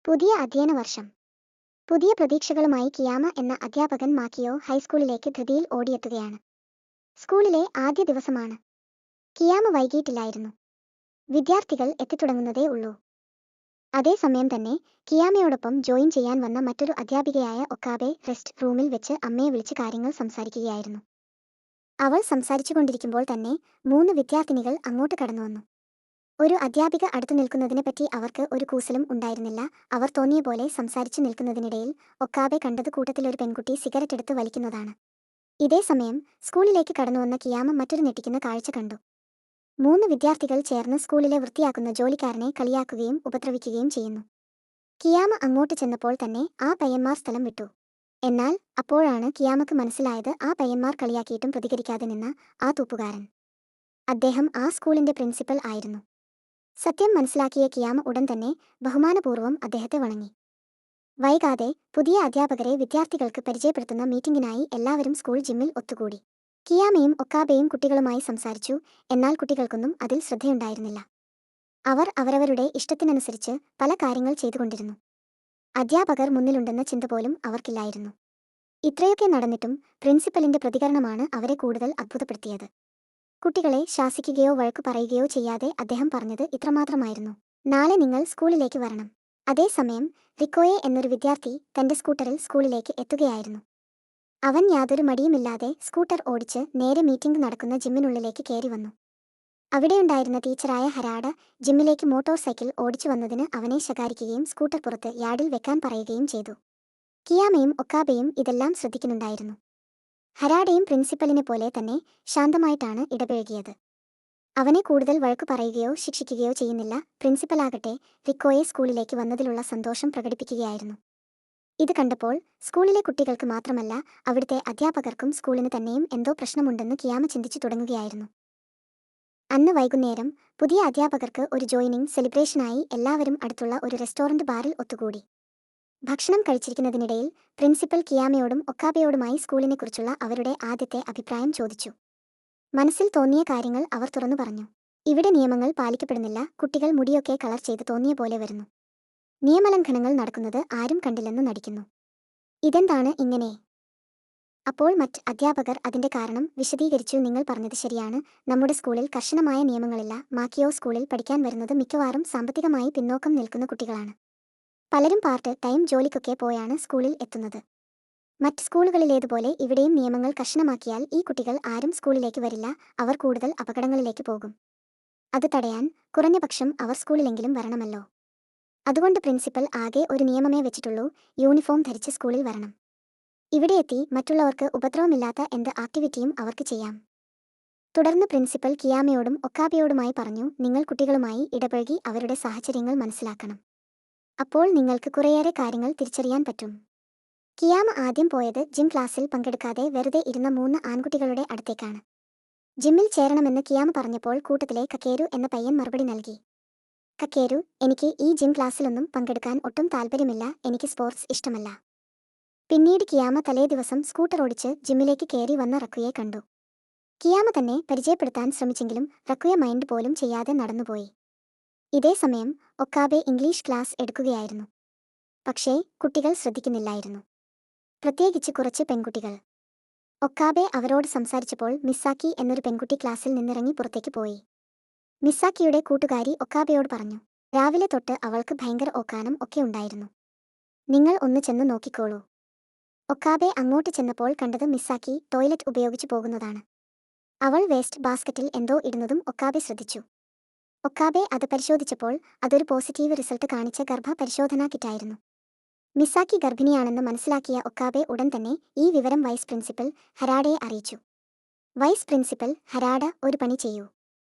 പുതിയ അധ്യയന വർഷം. പുതിയ പ്രതീക്ഷകളുമായി കിയാമ എന്ന അധ്യാപകൻ മാക്കിയോ ഹൈസ്കൂളിലേക്ക് ധൃതിയിൽ ഓടിയെത്തുകയാണ്. സ്കൂളിലെ ആദ്യ ദിവസമാണ്. കിയാമ വൈകിയിട്ടില്ലായിരുന്നു. വിദ്യാർത്ഥികൾ എത്തിത്തുടങ്ങുന്നതേ ഉള്ളൂ. അതേസമയം തന്നെ കിയാമയോടൊപ്പം ജോയിൻ ചെയ്യാൻ വന്ന മറ്റൊരു അധ്യാപികയായ ഒക്കാബെ റെസ്റ്റ് റൂമിൽ വെച്ച് അമ്മയെ വിളിച്ച് കാര്യങ്ങൾ സംസാരിക്കുകയായിരുന്നു. അവൾ സംസാരിച്ചുകൊണ്ടിരിക്കുമ്പോൾ തന്നെ 3 വിദ്യാർത്ഥിനികൾ അങ്ങോട്ട് കടന്നുവന്നു. ഒരു അധ്യാപിക അടുത്തു നിൽക്കുന്നതിനെപ്പറ്റി അവർക്ക് ഒരു കൂസലും ഉണ്ടായിരുന്നില്ല. അവർ തോന്നിയ പോലെ സംസാരിച്ചു നിൽക്കുന്നതിനിടയിൽ ഒക്കാബെ കണ്ടത് കൂട്ടത്തിലൊരു പെൺകുട്ടി സിഗരറ്റ് എടുത്ത് വലിക്കുന്നതാണ്. ഇതേ സമയം സ്കൂളിലേക്ക് കടന്നുവന്ന കിയാമ മറ്റൊരു ഞെട്ടിക്കുന്ന കാഴ്ച കണ്ടു. 3 വിദ്യാർത്ഥികൾ ചേർന്ന് സ്കൂളിലെ വൃത്തിയാക്കുന്ന ജോലിക്കാരനെ കളിയാക്കുകയും ഉപദ്രവിക്കുകയും ചെയ്യുന്നു. കിയാമ അങ്ങോട്ട് ചെന്നപ്പോൾ തന്നെ ആ പയ്യന്മാർ സ്ഥലം വിട്ടു. എന്നാൽ അപ്പോഴാണ് കിയാമക്ക് മനസ്സിലായത് ആ പയ്യന്മാർ കളിയാക്കിയിട്ടും പ്രതികരിക്കാതെ നിന്ന ആ തൂപ്പുകാരൻ. അദ്ദേഹം ആ സ്കൂളിന്റെ പ്രിൻസിപ്പൽ ആയിരുന്നു. സത്യം മനസ്സിലാക്കിയ കിയാമ ഉടൻ തന്നെ ബഹുമാനപൂർവ്വം അദ്ദേഹത്തെ വണങ്ങി. വൈകാതെ പുതിയ അധ്യാപകരെ വിദ്യാർത്ഥികൾക്ക് പരിചയപ്പെടുത്തുന്ന മീറ്റിംഗിനായി എല്ലാവരും സ്കൂൾ ജിമ്മിൽ ഒത്തുകൂടി. കിയാമയും ഒക്കാബെയും കുട്ടികളുമായി സംസാരിച്ചു. എന്നാൽ കുട്ടികൾക്കൊന്നും അതിൽ ശ്രദ്ധയുണ്ടായിരുന്നില്ല. അവർ അവരവരുടെ ഇഷ്ടത്തിനനുസരിച്ച് പല കാര്യങ്ങൾ ചെയ്തുകൊണ്ടിരുന്നു. അധ്യാപകർ മുന്നിലുണ്ടെന്ന ചിന്ത പോലും അവർക്കില്ലായിരുന്നു. ഇത്രയൊക്കെ നടന്നിട്ടും പ്രിൻസിപ്പലിന്റെ പ്രതികരണമാണ് അവരെ കൂടുതൽ അത്ഭുതപ്പെടുത്തിയത്. കുട്ടികളെ ശാസിക്കുകയോ വഴക്കു പറയുകയോ ചെയ്യാതെ അദ്ദേഹം പറഞ്ഞത് ഇത്രമാത്രമായിരുന്നു: നാളെ നിങ്ങൾ സ്കൂളിലേക്ക് വരണം. അതേസമയം റിക്കോയെ എന്നൊരു വിദ്യാർത്ഥി തന്റെ സ്കൂട്ടറിൽ സ്കൂളിലേക്ക് എത്തുകയായിരുന്നു. അവൻ യാതൊരു മടിയുമില്ലാതെ സ്കൂട്ടർ ഓടിച്ച് നേരെ മീറ്റിംഗ് നടക്കുന്ന ജിമ്മിനുള്ളിലേക്ക് കയറി വന്നു. അവിടെയുണ്ടായിരുന്ന ടീച്ചറായ ഹരാഡ ജിമ്മിലേക്ക് മോട്ടോർ സൈക്കിൾ ഓടിച്ചു വന്നതിന് അവനെ ശകാരിക്കുകയും സ്കൂട്ടർ പുറത്ത് യാർഡിൽ വെക്കാൻ പറയുകയും ചെയ്തു. കിയാമയും ഒക്കാബെയും ഇതെല്ലാം ശ്രദ്ധിക്കുന്നുണ്ടായിരുന്നു. ഹരാഡയും പ്രിൻസിപ്പലിനെ പോലെ തന്നെ ശാന്തമായിട്ടാണ് ഇടപഴകിയത്. അവനെ കൂടുതൽ വഴക്കു പറയുകയോ ശിക്ഷിക്കുകയോ ചെയ്യുന്നില്ല. പ്രിൻസിപ്പലാകട്ടെ റിക്കോയെ സ്കൂളിലേക്ക് വന്നതിലുള്ള സന്തോഷം പ്രകടിപ്പിക്കുകയായിരുന്നു. ഇത് കണ്ടപ്പോൾ സ്കൂളിലെ കുട്ടികൾക്ക് മാത്രമല്ല അവിടുത്തെ അധ്യാപകർക്കും സ്കൂളിന് തന്നെയും എന്തോ പ്രശ്നമുണ്ടെന്ന് കിയാമ ചിന്തിച്ചു തുടങ്ങുകയായിരുന്നു. അന്ന് വൈകുന്നേരം പുതിയ അധ്യാപകർക്ക് ഒരു ജോയിനിങ് സെലിബ്രേഷനായി എല്ലാവരും അടുത്തുള്ള ഒരു റെസ്റ്റോറന്റ് ബാറിൽ ഒത്തുകൂടി. ഭക്ഷണം കഴിച്ചിരിക്കുന്നതിനിടയിൽ പ്രിൻസിപ്പൽ കിയാമയോടും ഒക്കാബെയോടുമായി സ്കൂളിനെക്കുറിച്ചുള്ള അവരുടെ ആദ്യത്തെ അഭിപ്രായം ചോദിച്ചു. മനസ്സിൽ തോന്നിയ കാര്യങ്ങൾ അവർ തുറന്നു പറഞ്ഞു. ഇവിടെ നിയമങ്ങൾ പാലിക്കപ്പെടുന്നില്ല. കുട്ടികൾ മുടിയൊക്കെ കളർ ചെയ്ത് തോന്നിയ പോലെ വരുന്നു. നിയമലംഘനങ്ങൾ നടക്കുന്നത് ആരും കണ്ടില്ലെന്ന് നടിക്കുന്നു. ഇതെന്താണ് ഇങ്ങനെ? അപ്പോൾ മറ്റ് അധ്യാപകർ അതിന്റെ കാരണം വിശദീകരിച്ചു. നിങ്ങൾ പറഞ്ഞത് ശരിയാണ്. നമ്മുടെ സ്കൂളിൽ കർശനമായ നിയമങ്ങളില്ല. മാക്കിയോ സ്കൂളിൽ പഠിക്കാൻ വരുന്നത് മിക്കവാറും സാമ്പത്തികമായി പിന്നോക്കം നിൽക്കുന്ന കുട്ടികളാണ്. പലരും പാർട്ട് ടൈം ജോലിക്കൊക്കെ പോയാണ് സ്കൂളിൽ എത്തുന്നത്. മറ്റ് സ്കൂളുകളിലേതുപോലെ ഇവിടെയും നിയമങ്ങൾ കർശനമാക്കിയാൽ ഈ കുട്ടികൾ ആരും സ്കൂളിലേക്ക് വരില്ല. അവർ കൂടുതൽ അപകടങ്ങളിലേക്ക് പോകും. അത് തടയാൻ കുറഞ്ഞപക്ഷം അവർ സ്കൂളിലെങ്കിലും വരണമല്ലോ. അതുകൊണ്ട് പ്രിൻസിപ്പൽ ആകെ ഒരു നിയമമേ വെച്ചിട്ടുള്ളൂ: യൂണിഫോം ധരിച്ച് സ്കൂളിൽ വരണം. ഇവിടെ എത്തി മറ്റുള്ളവർക്ക് ഉപദ്രവമില്ലാത്ത എന്ത് ആക്ടിവിറ്റിയും അവർക്ക് ചെയ്യാം. തുടർന്ന് പ്രിൻസിപ്പൽ കിയാമയോടും ഒക്കാബെയോടുമായി പറഞ്ഞു: നിങ്ങൾ കുട്ടികളുമായി ഇടപഴകി അവരുടെ സാഹചര്യങ്ങൾ മനസ്സിലാക്കണം. അപ്പോൾ നിങ്ങൾക്ക് കുറേയേറെ കാര്യങ്ങൾ തിരിച്ചറിയാൻ പറ്റും. കിയാമ ആദ്യം പോയത് ജിം ക്ലാസ്സിൽ പങ്കെടുക്കാതെ വെറുതെ ഇരുന്ന 3 ആൺകുട്ടികളുടെ അടുത്തേക്കാണ്. ജിമ്മിൽ ചേരണമെന്ന് കിയാമ പറഞ്ഞപ്പോൾ കൂട്ടത്തിലെ കക്കേരു എന്ന പയ്യൻ മറുപടി നൽകി. കക്കേരു: എനിക്ക് ഈ ജിം ക്ലാസ്സിലൊന്നും പങ്കെടുക്കാൻ ഒട്ടും താല്പര്യമില്ല. എനിക്ക് സ്പോർട്സ് ഇഷ്ടമല്ല. പിന്നീട് കിയാമ തലേ ദിവസം സ്കൂട്ടർ ഓടിച്ച് ജിമ്മിലേക്ക് കയറി വന്ന റക്കുയെ കണ്ടു. കിയാമ തന്നെ പരിചയപ്പെടുത്താൻ ശ്രമിച്ചെങ്കിലും റക്കുയ മൈൻഡ് പോലും ചെയ്യാതെ നടന്നുപോയി. ഇതേ സമയം ഒക്കാബെ ഇംഗ്ലീഷ് ക്ലാസ് എടുക്കുകയായിരുന്നു. പക്ഷേ കുട്ടികൾ ശ്രദ്ധിക്കുന്നില്ലായിരുന്നു. പ്രത്യേകിച്ച് കുറച്ച് പെൺകുട്ടികൾ. ഒക്കാബെ അവരോട് സംസാരിച്ചപ്പോൾ മിസാക്കി എന്നൊരു പെൺകുട്ടി ക്ലാസ്സിൽ നിന്നിറങ്ങി പുറത്തേക്ക് പോയി. മിസാക്കിയുടെ കൂട്ടുകാരി ഒക്കാബെയോട് പറഞ്ഞു: രാവിലെ തൊട്ട് അവൾക്ക് ഭയങ്കര ഓക്കാനം ഒക്കെ ഉണ്ടായിരുന്നു. നിങ്ങൾ ഒന്ന് ചെന്ന് നോക്കിക്കോളൂ. ഒക്കാബെ അങ്ങോട്ട് ചെന്നപ്പോൾ കണ്ടത് മിസാക്കി ടോയ്ലറ്റ് ഉപയോഗിച്ചു പോകുന്നതാണ്. അവൾ വേസ്റ്റ് ബാസ്ക്കറ്റിൽ എന്തോ ഇടുന്നതും ഒക്കാബെ ശ്രദ്ധിച്ചു. ഒക്കാബെ അത് പരിശോധിച്ചപ്പോൾ അതൊരു പോസിറ്റീവ് റിസൾട്ട് കാണിച്ച ഗർഭ പരിശോധനാ കിറ്റായിരുന്നു. മിസാക്കി ഗർഭിണിയാണെന്ന് മനസ്സിലാക്കിയ ഒക്കാബെ ഉടൻ തന്നെ ഈ വിവരം വൈസ് പ്രിൻസിപ്പൽ ഹരാഡയെ അറിയിച്ചു. വൈസ് പ്രിൻസിപ്പൽ ഹരാഡ: ഒരു പണി ചെയ്യൂ.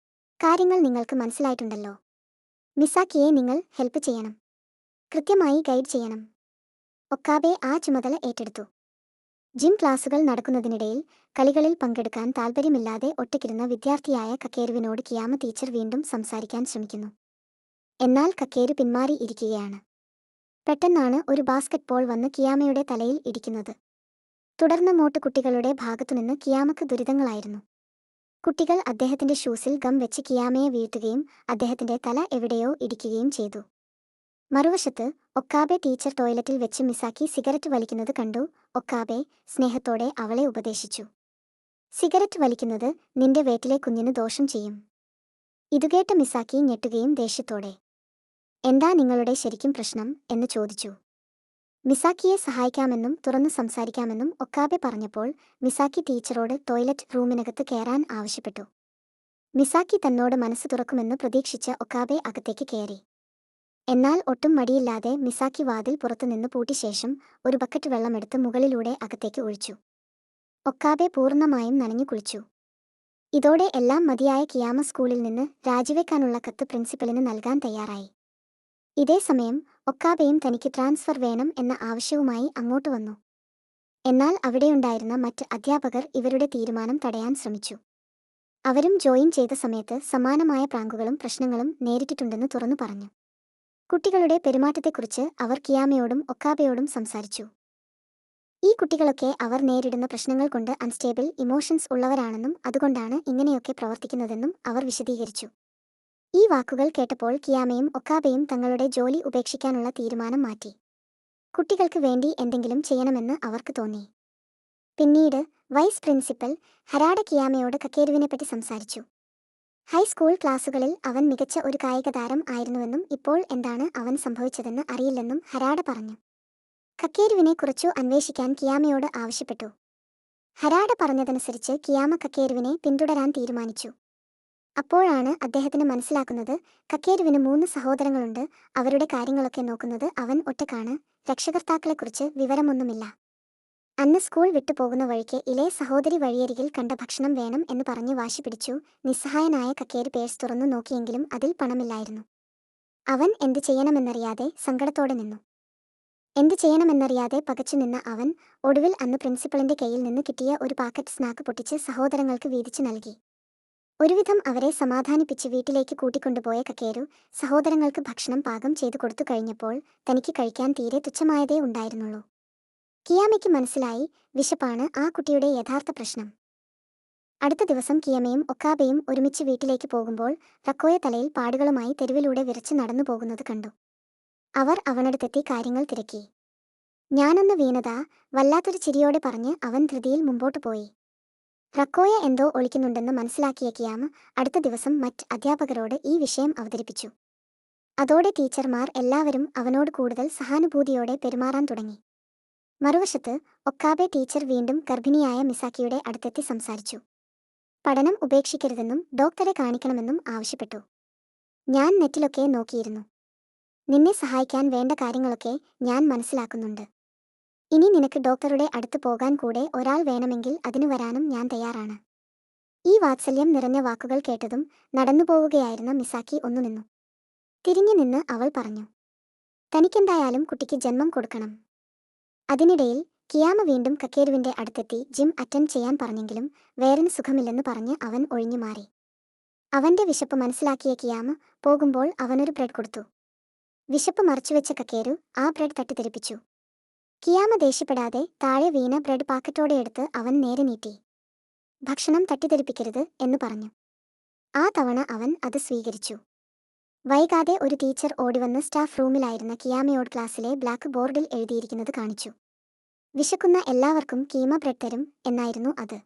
കാര്യങ്ങൾ നിങ്ങൾക്ക് മനസ്സിലായിട്ടുണ്ടല്ലോ. മിസാക്കിയെ നിങ്ങൾ ഹെൽപ്പ് ചെയ്യണം. കൃത്യമായി ഗൈഡ് ചെയ്യണം. ഒക്കാബെ ആ ചുമതല ഏറ്റെടുത്തു. ജിം ക്ലാസുകൾ നടക്കുന്നതിനിടയിൽ കളികളിൽ പങ്കെടുക്കാൻ താൽപ്പര്യമില്ലാതെ ഒറ്റയ്ക്കിരുന്ന വിദ്യാർത്ഥിയായ കക്കേരുവിനോട് കിയാമ ടീച്ചർ വീണ്ടും സംസാരിക്കാൻ ശ്രമിക്കുന്നു. എന്നാൽ കക്കേരു പിന്മാറി ഇരിക്കുകയാണ്. പെട്ടെന്നാണ് ഒരു ബാസ്ക്കറ്റ് ബോൾ വന്ന് കിയാമയുടെ തലയിൽ ഇടിക്കുന്നത്. തുടർന്ന് മോട്ട് കുട്ടികളുടെ ഭാഗത്തുനിന്ന് കിയാമക്ക് ദുരിതങ്ങളായിരുന്നു. കുട്ടികൾ അദ്ദേഹത്തിന്റെ ഷൂസിൽ ഗം വെച്ച് കിയാമയെ വീഴ്ത്തുകയും അദ്ദേഹത്തിന്റെ തല എവിടെയോ ഇടിക്കുകയും ചെയ്തു. മറുവശത്ത് ഒക്കാബെ ടീച്ചർ ടോയ്ലറ്റിൽ വെച്ച് മിസാക്കി സിഗരറ്റ് വലിക്കുന്നത് കണ്ടു. ഒക്കാബെ സ്നേഹത്തോടെ അവളെ ഉപദേശിച്ചു. സിഗരറ്റ് വലിക്കുന്നത് നിന്റെ വേട്ടിലെ കുഞ്ഞിന് ദോഷം ചെയ്യും. ഇതുകേട്ട മിസാക്കി ഞെട്ടുകയും ദേഷ്യത്തോടെ എന്താ നിങ്ങളുടെ ശരിക്കും പ്രശ്നം എന്ന് ചോദിച്ചു. മിസാക്കിയെ സഹായിക്കാമെന്നും തുറന്നു സംസാരിക്കാമെന്നും ഒക്കാബെ പറഞ്ഞപ്പോൾ മിസാക്കി ടീച്ചറോട് ടോയ്ലറ്റ് റൂമിനകത്ത് കയറാൻ ആവശ്യപ്പെട്ടു. മിസാക്കി തന്നോട് മനസ്സ് തുറക്കുമെന്ന് പ്രതീക്ഷിച്ച ഒക്കാബെ അകത്തേക്ക് കയറി. എന്നാൽ ഒട്ടും മടിയില്ലാതെ മിസാക്കി വാതിൽ പുറത്തുനിന്ന് പൂട്ടി ശേഷം ഒരു ബക്കറ്റ് വെള്ളമെടുത്ത് മുകളിലൂടെ അകത്തേക്ക് ഒഴിച്ചു. ഒക്കാബെ പൂർണ്ണമായും നനഞ്ഞു കുളിച്ചു. ഇതോടെ എല്ലാം മതിയായ കിയാമ സ്കൂളിൽ നിന്ന് രാജിവെക്കാനുള്ള കത്ത് പ്രിൻസിപ്പലിന് നൽകാൻ തയ്യാറായി. ഇതേ സമയം ഒക്കാബെയും തനിക്ക് ട്രാൻസ്ഫർ വേണം എന്ന ആവശ്യവുമായി അങ്ങോട്ട് വന്നു. എന്നാൽ അവിടെയുണ്ടായിരുന്ന മറ്റ് അധ്യാപകർ ഇവരുടെ തീരുമാനം തടയാൻ ശ്രമിച്ചു. അവരും ജോയിൻ ചെയ്ത സമയത്ത് സമാനമായ പ്രാങ്കുകളും പ്രശ്നങ്ങളും നേരിട്ടിട്ടുണ്ടെന്ന് തുറന്നു പറഞ്ഞു. കുട്ടികളുടെ പെരുമാറ്റത്തെക്കുറിച്ച് അവർ കിയാമയോടും ഒക്കാബെയോടും സംസാരിച്ചു. ഈ കുട്ടികളൊക്കെ അവർ നേരിടുന്ന പ്രശ്നങ്ങൾ കൊണ്ട് അൺസ്റ്റേബിൾ ഇമോഷൻസ് ഉള്ളവരാണെന്നും അതുകൊണ്ടാണ് ഇങ്ങനെയൊക്കെ പ്രവർത്തിക്കുന്നതെന്നും അവർ വിശദീകരിച്ചു. ഈ വാക്കുകൾ കേട്ടപ്പോൾ കിയാമയും ഒക്കാബെയും തങ്ങളുടെ ജോലി ഉപേക്ഷിക്കാനുള്ള തീരുമാനം മാറ്റി. കുട്ടികൾക്ക് വേണ്ടി എന്തെങ്കിലും ചെയ്യണമെന്ന് അവർക്ക് തോന്നി. പിന്നീട് വൈസ് പ്രിൻസിപ്പൽ ഹരാഡ കിയാമയോട് കക്കേരുവിനെപ്പറ്റി സംസാരിച്ചു. ഹൈസ്കൂൾ ക്ലാസുകളിൽ അവൻ മികച്ച ഒരു കായിക താരം ആയിരുന്നുവെന്നും ഇപ്പോൾ എന്താണ് അവൻ സംഭവിച്ചതെന്ന് അറിയില്ലെന്നും ഹരാഡ പറഞ്ഞു. കക്കേരുവിനെ കുറിച്ചു അന്വേഷിക്കാൻ കിയാമയോട് ആവശ്യപ്പെട്ടു. ഹരാഡ പറഞ്ഞതനുസരിച്ച് കിയാമ കക്കേരുവിനെ പിന്തുടരാൻ തീരുമാനിച്ചു. അപ്പോഴാണ് അദ്ദേഹത്തിന് മനസ്സിലാക്കുന്നത് കക്കേരുവിന് 3 സഹോദരങ്ങളുണ്ട്. അവരുടെ കാര്യങ്ങളൊക്കെ നോക്കുന്നത് അവൻ ഒറ്റക്കാണ്. രക്ഷകർത്താക്കളെക്കുറിച്ച് വിവരമൊന്നുമില്ല. അന്ന് സ്കൂൾ വിട്ടുപോകുന്ന വഴിക്ക് ഇളയ സഹോദരി വഴിയരികിൽ കണ്ട ഭക്ഷണം വേണം എന്ന് പറഞ്ഞ് വാശി പിടിച്ചു. നിസ്സഹായനായ കക്കേരു പേഴ്സ് തുറന്നു നോക്കിയെങ്കിലും അതിൽ പണമില്ലായിരുന്നു. അവൻ എന്ത് ചെയ്യണമെന്നറിയാതെ സങ്കടത്തോടെ നിന്നു. എന്ത് ചെയ്യണമെന്നറിയാതെ പകച്ചു നിന്ന അവൻ ഒടുവിൽ അന്ന് പ്രിൻസിപ്പളിന്റെ കയ്യിൽ നിന്ന് കിട്ടിയ ഒരു പാക്കറ്റ് സ്നാക്ക് പൊട്ടിച്ച് സഹോദരങ്ങൾക്ക് വീതിച്ചു നൽകി. ഒരുവിധം അവരെ സമാധാനിപ്പിച്ച് വീട്ടിലേക്ക് കൂട്ടിക്കൊണ്ടുപോയ കക്കേരു സഹോദരങ്ങൾക്ക് ഭക്ഷണം പാകം ചെയ്തു കൊടുത്തു കഴിഞ്ഞപ്പോൾ തനിക്ക് കഴിക്കാൻ തീരെ തുച്ഛമായതേ ഉണ്ടായിരുന്നുള്ളൂ. കിയാമയ്ക്ക് മനസ്സിലായി വിശപ്പാണ് ആ കുട്ടിയുടെ യഥാർത്ഥ പ്രശ്നം. അടുത്ത ദിവസം കിയമയും ഒക്കാബെയും ഒരുമിച്ച് വീട്ടിലേക്ക് പോകുമ്പോൾ റക്കോയ തലയിൽ പാടുകളുമായി തെരുവിലൂടെ വിറച്ച് നടന്നു പോകുന്നത് കണ്ടു. അവർ അവനടുത്തെത്തി കാര്യങ്ങൾ തിരക്കി. ഞാനൊന്ന് വീണതാ, വല്ലാത്തൊരു ചിരിയോടെ പറഞ്ഞ് അവൻ ധൃതിയിൽ മുമ്പോട്ട് പോയി. റക്കോയ എന്തോ ഒളിക്കുന്നുണ്ടെന്ന് മനസ്സിലാക്കിയ കിയാമ അടുത്ത ദിവസം മറ്റ് അധ്യാപകരോട് ഈ വിഷയം അവതരിപ്പിച്ചു. അതോടെ ടീച്ചർമാർ എല്ലാവരും അവനോട് കൂടുതൽ സഹാനുഭൂതിയോടെ പെരുമാറാൻ തുടങ്ങി. മറുവശത്ത് ഒക്കാബെ ടീച്ചർ വീണ്ടും ഗർഭിണിയായ മിസാക്കിയുടെ അടുത്തെത്തി സംസാരിച്ചു. പഠനം ഉപേക്ഷിക്കരുതെന്നും ഡോക്ടറെ കാണിക്കണമെന്നും ആവശ്യപ്പെട്ടു. ഞാൻ നെറ്റിലൊക്കെ നോക്കിയിരുന്നു. നിന്നെ സഹായിക്കാൻ വേണ്ട കാര്യങ്ങളൊക്കെ ഞാൻ മനസ്സിലാക്കുന്നുണ്ട്. ഇനി നിനക്ക് ഡോക്ടറുടെ അടുത്ത് പോകാൻ കൂടെ ഒരാൾ വേണമെങ്കിൽ അതിനു വരാനും ഞാൻ തയ്യാറാണ്. ഈ വാത്സല്യം നിറഞ്ഞ വാക്കുകൾ കേട്ടതും നടന്നുപോവുകയായിരുന്ന മിസാക്കി ഒന്നു നിന്നു. തിരിഞ്ഞു നിന്ന് അവൾ പറഞ്ഞു, തനിക്കെന്തായാലും കുട്ടിക്ക് ജന്മം കൊടുക്കണം. അതിനിടയിൽ കിയാമ വീണ്ടും കക്കേരുവിന്റെ അടുത്തെത്തി ജിം അറ്റൻഡ് ചെയ്യാൻ പറഞ്ഞെങ്കിലും വേറിന് സുഖമില്ലെന്ന് പറഞ്ഞ് അവൻ ഒഴിഞ്ഞു മാറി. അവന്റെ വിശപ്പ് മനസ്സിലാക്കിയ കിയാമ പോകുമ്പോൾ അവനൊരു ബ്രെഡ് കൊടുത്തു. വിശപ്പ് മറച്ചുവെച്ച കക്കേരു ആ ബ്രെഡ് തട്ടിത്തെറിപ്പിച്ചു. കിയാമ ദേഷ്യപ്പെടാതെ താഴെ വീണ ബ്രെഡ് പാക്കറ്റോടെ എടുത്ത് അവൻ നേരെ നീട്ടി. ഭക്ഷണം തട്ടിത്തെറിപ്പിക്കരുത് എന്ന് പറഞ്ഞു. ആ തവണ അവൻ അത് സ്വീകരിച്ചു. വൈകാതെ ഒരു ടീച്ചർ ഓടിവന്ന് സ്റ്റാഫ് റൂമിലായിരുന്ന കിയാമയോട് ക്ലാസ്സിലെ ബ്ലാക്ക് ബോർഡിൽ എഴുതിയിരിക്കുന്നത് കാണിച്ചു. വിശക്കുന്ന എല്ലാവർക്കും കീമ ബ്രെഡ് തരും എന്നായിരുന്നു അത്.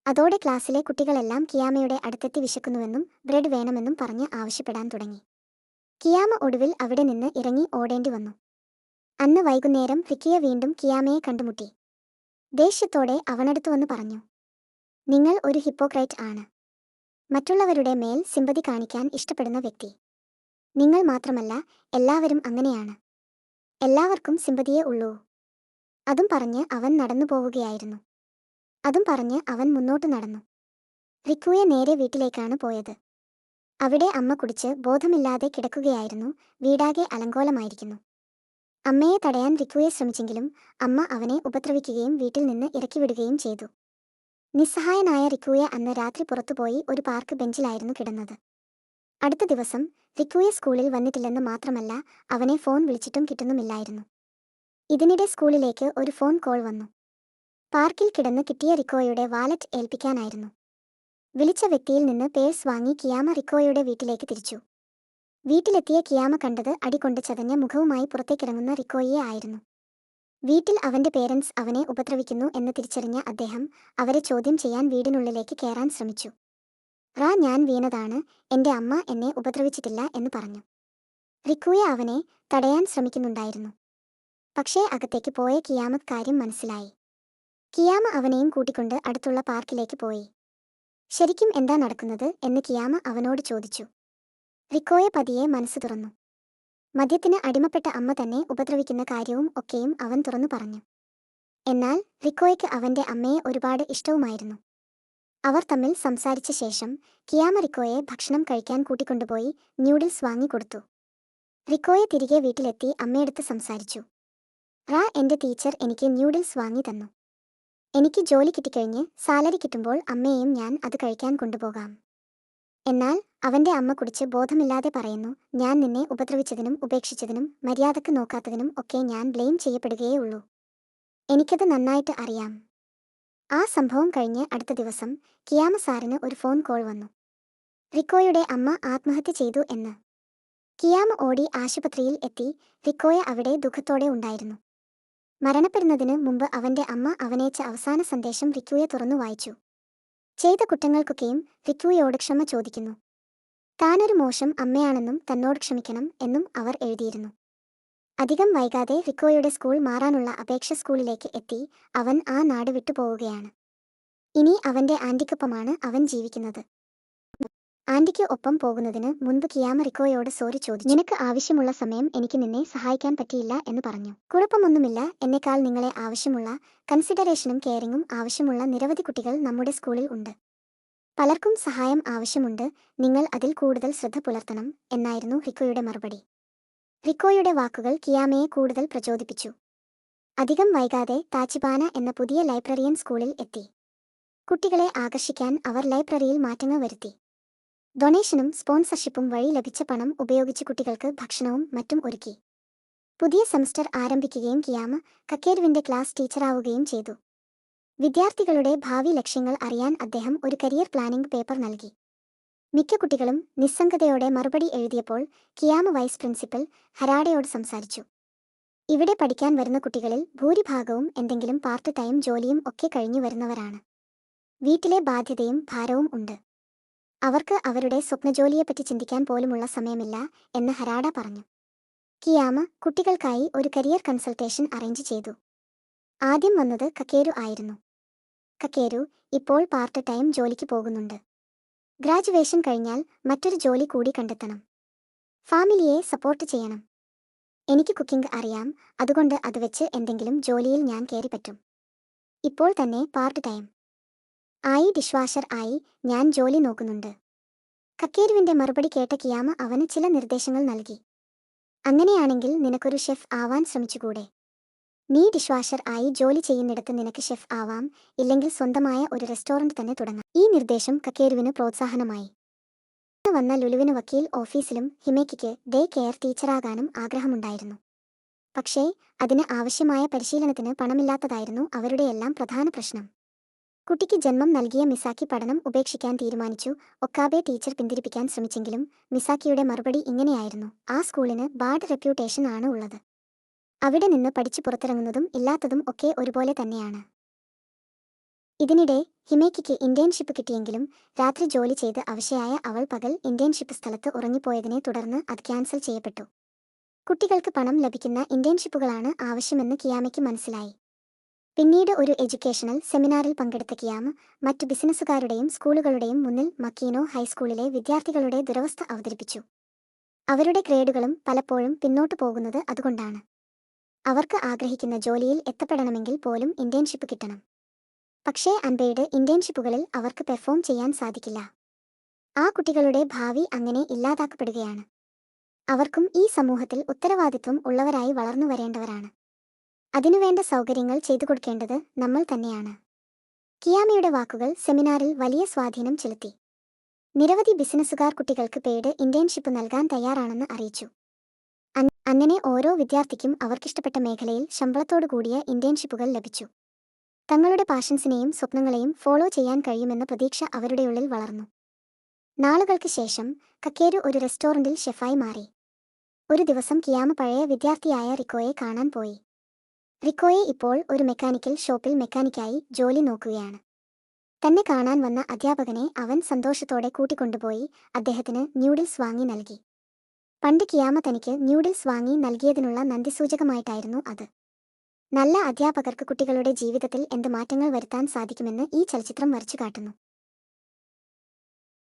അതോടെ ക്ലാസ്സിലെ കുട്ടികളെല്ലാം കിയാമയുടെ അടുത്തെത്തി വിശക്കുന്നുവെന്നും ബ്രെഡ് വേണമെന്നും പറഞ്ഞ് ആവശ്യപ്പെടാൻ തുടങ്ങി. കിയാമ ഒടുവിൽ അവിടെ നിന്ന് ഇറങ്ങി ഓടേണ്ടി വന്നു. അന്ന് വൈകുന്നേരം റിക്കിയ വീണ്ടും കിയാമയെ കണ്ടുമുട്ടി. ദേഷ്യത്തോടെ അവനടുത്ത് വന്ന് പറഞ്ഞു, നിങ്ങൾ ഒരു ഹിപ്പോക്രൈറ്റ് ആണ്. മറ്റുള്ളവരുടെ മേൽ സിമ്പതി കാണിക്കാൻ ഇഷ്ടപ്പെടുന്ന വ്യക്തി. നിങ്ങൾ മാത്രമല്ല, എല്ലാവരും അങ്ങനെയാണ്. എല്ലാവർക്കും സിമ്പതിയേ ഉള്ളൂ. അതും പറഞ്ഞ് അവൻ നടന്നു പോവുകയായിരുന്നു. അതും പറഞ്ഞ് അവൻ മുന്നോട്ട് നടന്നു. റിക്കുയെ നേരെ വീട്ടിലേക്കാണ് പോയത്. അവിടെ അമ്മ കുടിച്ച് ബോധമില്ലാതെ കിടക്കുകയായിരുന്നു. വീടാകെ അലങ്കോലമായിരിക്കുന്നു. അമ്മയെ തടയാൻ റിക്കുയെ ശ്രമിച്ചെങ്കിലും അമ്മ അവനെ ഉപദ്രവിക്കുകയും വീട്ടിൽ നിന്ന് ഇറക്കിവിടുകയും ചെയ്തു. നിസ്സഹായനായ റിക്കുയ അന്ന് രാത്രി പുറത്തുപോയി ഒരു പാർക്ക് ബെഞ്ചിലായിരുന്നു കിടന്നത്. അടുത്ത ദിവസം റിക്കുയ സ്കൂളിൽ വന്നിട്ടില്ലെന്ന് മാത്രമല്ല, അവനെ ഫോൺ വിളിച്ചിട്ടും കിട്ടുന്നുമില്ലായിരുന്നു. ഇതിനിടെ സ്കൂളിലേക്ക് ഒരു ഫോൺ കോൾ വന്നു. പാർക്കിൽ കിടന്ന് കിട്ടിയ റിക്കോയുടെ വാലറ്റ് ഏൽപ്പിക്കാനായിരുന്നു. വിളിച്ച വ്യക്തിയിൽ നിന്ന് പേഴ്സ് വാങ്ങി കിയാമ റിക്കോയുടെ വീട്ടിലേക്ക് തിരിച്ചു. വീട്ടിലെത്തിയ കിയാമ കണ്ടത് അടികൊണ്ട് ചതഞ്ഞ മുഖവുമായി പുറത്തേക്കിറങ്ങുന്ന റിക്കോയെ ആയിരുന്നു. വീട്ടിൽ അവന്റെ പേരൻസ് അവനെ ഉപദ്രവിക്കുന്നു എന്ന് തിരിച്ചറിഞ്ഞ അദ്ദേഹം അവരെ ചോദ്യം ചെയ്യാൻ വീടിനുള്ളിലേക്ക് കയറാൻ ശ്രമിച്ചു. ഞാൻ വീണതാണ്, എന്റെ അമ്മ എന്നെ ഉപദ്രവിച്ചിട്ടില്ല എന്ന് പറഞ്ഞു. റിക്കോയെ അവനെ തടയാൻ ശ്രമിക്കുന്നുണ്ടായിരുന്നു. പക്ഷേ അകത്തേക്ക് പോയ കിയാമക്ക് കാര്യം മനസ്സിലായി. കിയാമ അവനെയും കൂട്ടിക്കൊണ്ട് അടുത്തുള്ള പാർക്കിലേക്ക് പോയി. ശരിക്കും എന്താ നടക്കുന്നത് എന്ന് കിയാമ അവനോട് ചോദിച്ചു. റിക്കോയെ പതിയെ മനസ്സ് തുറന്നു. മദ്യത്തിന് അടിമപ്പെട്ട അമ്മ തന്നെ ഉപദ്രവിക്കുന്ന കാര്യവും ഒക്കെയും അവൻ തുറന്നു പറഞ്ഞു. എന്നാൽ റിക്കോയ്ക്ക് അവന്റെ അമ്മയെ ഒരുപാട് ഇഷ്ടവുമായിരുന്നു. അവർ തമ്മിൽ സംസാരിച്ച ശേഷം കിയാമ റിക്കോയെ ഭക്ഷണം കഴിക്കാൻ കൂട്ടിക്കൊണ്ടുപോയി ന്യൂഡിൽസ് വാങ്ങിക്കൊടുത്തു. റിക്കോയെ തിരികെ വീട്ടിലെത്തി അമ്മയെടുത്ത് സംസാരിച്ചു. എന്റെ ടീച്ചർ എനിക്ക് ന്യൂഡിൽസ് വാങ്ങി തന്നു. എനിക്ക് ജോലി കിട്ടിക്കഴിഞ്ഞ് സാലറി കിട്ടുമ്പോൾ അമ്മയെയും ഞാൻ അത് കഴിക്കാൻ കൊണ്ടുപോകാം. എന്നാൽ അവന്റെ അമ്മ കുടിച്ച് ബോധമില്ലാതെ പറയുന്നു, ഞാൻ നിന്നെ ഉപദ്രവിച്ചതിനും ഉപേക്ഷിച്ചതിനും മര്യാദക്ക് നോക്കാത്തതിനും ഒക്കെ ഞാൻ ബ്ലെയിം ചെയ്യപ്പെടുകയേ ഉള്ളൂ. എനിക്കത് നന്നായിട്ട് അറിയാം. ആ സംഭവം കഴിഞ്ഞ് അടുത്ത ദിവസം കിയാമ സാറിന് ഒരു ഫോൺ കോൾ വന്നു. റിക്കോയുടെ അമ്മ ആത്മഹത്യ ചെയ്തു എന്ന്. കിയാമ ഓടി ആശുപത്രിയിൽ എത്തി. റിക്കോയെ അവിടെ ദുഃഖത്തോടെ ഉണ്ടായിരുന്നു. മരണപ്പെടുന്നതിന് മുമ്പ് അവന്റെ അമ്മ അവനയച്ച അവസാന സന്ദേശം റിക്കോയെ തുറന്നു വായിച്ചു. ചെയ്ത കുറ്റങ്ങൾക്കൊക്കെയും റിക്കോയോട് ക്ഷമ ചോദിക്കുന്നു. താനൊരു മോശം അമ്മയാണെന്നും തന്നോട് ക്ഷമിക്കണം എന്നും അവർ എഴുതിയിരുന്നു. അധികം വൈകാതെ റിക്കോയുടെ സ്കൂൾ മാറാനുള്ള അപേക്ഷ സ്കൂളിലേക്ക് എത്തി. അവൻ ആ നാട് വിട്ടുപോവുകയാണ്. ഇനി അവന്റെ ആന്റിക്കൊപ്പമാണ് അവൻ ജീവിക്കുന്നത്. ആന്റിക്ക് ഒപ്പം പോകുന്നതിന് മുൻപ് കിയാമ റിക്കോയോട് സോറി ചോദിച്ചു. നിനക്ക് ആവശ്യമുള്ള സമയം എനിക്ക് നിന്നെ സഹായിക്കാൻ പറ്റിയില്ല എന്ന് പറഞ്ഞു. കുഴപ്പമൊന്നുമില്ല, എന്നെക്കാൾ നിങ്ങളെ ആവശ്യമുള്ള കൺസിഡറേഷനും കെയറിങ്ങും ആവശ്യമുള്ള നിരവധി കുട്ടികൾ നമ്മുടെ സ്കൂളിൽ ഉണ്ട്. പലർക്കും സഹായം ആവശ്യമുണ്ട്, നിങ്ങൾ അതിൽ കൂടുതൽ ശ്രദ്ധ പുലർത്തണം എന്നായിരുന്നു റിക്കോയുടെ മറുപടി. റിക്കോയുടെ വാക്കുകൾ കിയാമയെ കൂടുതൽ പ്രചോദിപ്പിച്ചു. അധികം വൈകാതെ താച്ചിബാന എന്ന പുതിയ ലൈബ്രറിയൻ സ്കൂളിൽ എത്തി. കുട്ടികളെ ആകർഷിക്കാൻ അവർ ലൈബ്രറിയിൽ മാറ്റങ്ങൾ വരുത്തി. ഡൊണേഷനും സ്പോൺസർഷിപ്പും വഴി ലഭിച്ച പണം ഉപയോഗിച്ച് കുട്ടികൾക്ക് ഭക്ഷണവും മറ്റും ഒരുക്കി. പുതിയ സെമസ്റ്റർ ആരംഭിക്കുകയും കിയാമ കക്കേരുവിന്റെ ക്ലാസ് ടീച്ചറാവുകയും ചെയ്തു. വിദ്യാർത്ഥികളുടെ ഭാവി ലക്ഷ്യങ്ങൾ അറിയാൻ അദ്ദേഹം ഒരു കരിയർ പ്ലാനിംഗ് പേപ്പർ നൽകി. മിക്ക കുട്ടികളും നിസ്സംഗതയോടെ മറുപടി എഴുതിയപ്പോൾ കിയാമ വൈസ് പ്രിൻസിപ്പൽ ഹരാഡയോട് സംസാരിച്ചു. ഇവിടെ പഠിക്കാൻ വരുന്ന കുട്ടികളിൽ ഭൂരിഭാഗവും എന്തെങ്കിലും പാർട്ട് ടൈം ജോലിയും ഒക്കെ കഴിഞ്ഞു വരുന്നവരാണ്. വീട്ടിലെ ബാധ്യതയും ഭാരവും ഉണ്ട്. അവർക്ക് അവരുടെ സ്വപ്നജോലിയെപ്പറ്റി ചിന്തിക്കാൻ പോലുമുള്ള സമയമില്ല എന്ന് ഹരാഡ പറഞ്ഞു. കിയാമ കുട്ടികൾക്കായി ഒരു കരിയർ കൺസൾട്ടേഷൻ അറേഞ്ച് ചെയ്തു. ആദ്യം വന്നത് കക്കേരു ആയിരുന്നു. കക്കേരു ഇപ്പോൾ പാർട്ട് ടൈം ജോലിക്ക് പോകുന്നുണ്ട്. ഗ്രാജുവേഷൻ കഴിഞ്ഞാൽ മറ്റൊരു ജോലി കൂടി കണ്ടെത്തണം. ഫാമിലിയെ സപ്പോർട്ട് ചെയ്യണം. എനിക്ക് കുക്കിംഗ് അറിയാം, അതുകൊണ്ട് അത് വെച്ച് എന്തെങ്കിലും ജോലിയിൽ ഞാൻ കയറി പറ്റും. ഇപ്പോൾ തന്നെ പാർട്ട് ടൈം ഡിഷ് വാഷർ ആയി ഞാൻ ജോലി നോക്കുന്നുണ്ട്. കക്കേരുവിന്റെ മറുപടി കേട്ട കിയാമ അവന് ചില നിർദ്ദേശങ്ങൾ നൽകി. അങ്ങനെയാണെങ്കിൽ നിനക്കൊരു ഷെഫ് ആവാൻ ശ്രമിച്ചുകൂടെ? നീ ഡിഷ് വാഷർ ആയി ജോലി ചെയ്യുന്നിടത്ത് നിനക്ക് ഷെഫ് ആവാം, ഇല്ലെങ്കിൽ സ്വന്തമായ ഒരു റെസ്റ്റോറന്റ് തന്നെ തുടങ്ങാം. ഈ നിർദ്ദേശം കക്കേരുവിന് പ്രോത്സാഹനമായി. വന്ന ലുലുവിന് വക്കീൽ ഓഫീസിലും ഹിമേക്കിക്ക് ഡേ കെയർ ടീച്ചറാകാനും ആഗ്രഹമുണ്ടായിരുന്നു. പക്ഷേ അതിന് ആവശ്യമായ പരിശീലനത്തിന് പണമില്ലാത്തതായിരുന്നു അവരുടെയെല്ലാം പ്രധാന പ്രശ്നം. കുട്ടിക്ക് ജന്മം നൽകിയ മിസാക്കി പഠനം ഉപേക്ഷിക്കാൻ തീരുമാനിച്ചു. ഒക്കാബെ ടീച്ചർ പിന്തിരിപ്പിക്കാൻ ശ്രമിച്ചെങ്കിലും മിസാക്കിയുടെ മറുപടി ഇങ്ങനെയായിരുന്നു, ആ സ്കൂളിന് ബാഡ് റെപ്യൂട്ടേഷൻ ആണ് ഉള്ളത്. അവിടെ നിന്ന് പഠിച്ചു പുറത്തിറങ്ങുന്നതും ഇല്ലാത്തതും ഒക്കെ ഒരുപോലെ തന്നെയാണ്. ഇതിനിടെ ഹിമേക്കിക്ക് ഇന്റേൺഷിപ്പ് കിട്ടിയെങ്കിലും രാത്രി ജോലി ചെയ്ത് അവശയായ അവൾ പകൽ ഇന്റേൺഷിപ്പ് സ്ഥലത്ത് ഉറങ്ങിപ്പോയതിനെ തുടർന്ന് അത് ക്യാൻസൽ ചെയ്യപ്പെട്ടു. കുട്ടികൾക്ക് പണം ലഭിക്കുന്ന ഇന്റേൺഷിപ്പുകളാണ് ആവശ്യമെന്ന് കിയാമയ്ക്ക് മനസ്സിലായി. പിന്നീട് ഒരു എഡ്യൂക്കേഷണൽ സെമിനാറിൽ പങ്കെടുത്ത കിയാമ മറ്റു ബിസിനസ്സുകാരുടെയും സ്കൂളുകളുടെയും മുന്നിൽ മക്കീനോ ഹൈസ്കൂളിലെ വിദ്യാർത്ഥികളുടെ ദുരവസ്ഥ അവതരിപ്പിച്ചു. അവരുടെ ഗ്രേഡുകളും പലപ്പോഴും പിന്നോട്ടു പോകുന്നത് അതുകൊണ്ടാണ്. അവർക്ക് ആഗ്രഹിക്കുന്ന ജോലിയിൽ എത്തപ്പെടണമെങ്കിൽ പോലും ഇന്റേൺഷിപ്പ് കിട്ടണം. പക്ഷേ അൺപെയ്ഡ് ഇന്റേൺഷിപ്പുകളിൽ അവർക്ക് പെർഫോം ചെയ്യാൻ സാധിക്കില്ല. ആ കുട്ടികളുടെ ഭാവി അങ്ങനെ ഇല്ലാതാക്കപ്പെടുകയാണ്. അവർക്കും ഈ സമൂഹത്തിൽ ഉത്തരവാദിത്വം ഉള്ളവരായി വളർന്നു വരേണ്ടവരാണ്. അതിനുവേണ്ട സൗകര്യങ്ങൾ ചെയ്തു കൊടുക്കേണ്ടത് നമ്മൾ തന്നെയാണ്. കിയാമയുടെ വാക്കുകൾ സെമിനാറിൽ വലിയ സ്വാധീനം ചെലുത്തി. നിരവധി ബിസിനസ്സുകാർ കുട്ടികൾക്ക് പെയ്ഡ് ഇന്റേൺഷിപ്പ് നൽകാൻ തയ്യാറാണെന്ന് അറിയിച്ചു. അങ്ങനെ ഓരോ വിദ്യാർത്ഥിക്കും അവർക്കിഷ്ടപ്പെട്ട മേഖലയിൽ ശമ്പളത്തോടു കൂടിയ ഇന്റേൺഷിപ്പുകൾ ലഭിച്ചു. തങ്ങളുടെ പാഷൻസിനെയും സ്വപ്നങ്ങളെയും ഫോളോ ചെയ്യാൻ കഴിയുമെന്ന പ്രതീക്ഷ അവരുടെ ഉള്ളിൽ വളർന്നു. നാളുകൾക്ക് ശേഷം കക്കേരു ഒരു റെസ്റ്റോറന്റിൽ ഷെഫായി മാറി. ഒരു ദിവസം കിയാമ പഴയ വിദ്യാർത്ഥിയായ റിക്കോയെ കാണാൻ പോയി. റിക്കോയെ ഇപ്പോൾ ഒരു മെക്കാനിക്കൽ ഷോപ്പിൽ മെക്കാനിക്കായി ജോലി നോക്കുകയാണ്. തന്നെ കാണാൻ വന്ന അധ്യാപകനെ അവൻ സന്തോഷത്തോടെ കൂട്ടിക്കൊണ്ടുപോയി അദ്ദേഹത്തിന് ന്യൂഡിൽസ് വാങ്ങി നൽകി. പണ്ട് കിയാമ തനിക്ക് ന്യൂഡിൽസ് വാങ്ങി നൽകിയതിനുള്ള നന്ദിസൂചകമായിട്ടായിരുന്നു അത്. നല്ല അധ്യാപകർക്ക് കുട്ടികളുടെ ജീവിതത്തിൽ എന്ത് മാറ്റങ്ങൾ വരുത്താൻ സാധിക്കുമെന്ന് ഈ ചലച്ചിത്രം വരച്ചു കാട്ടുന്നു.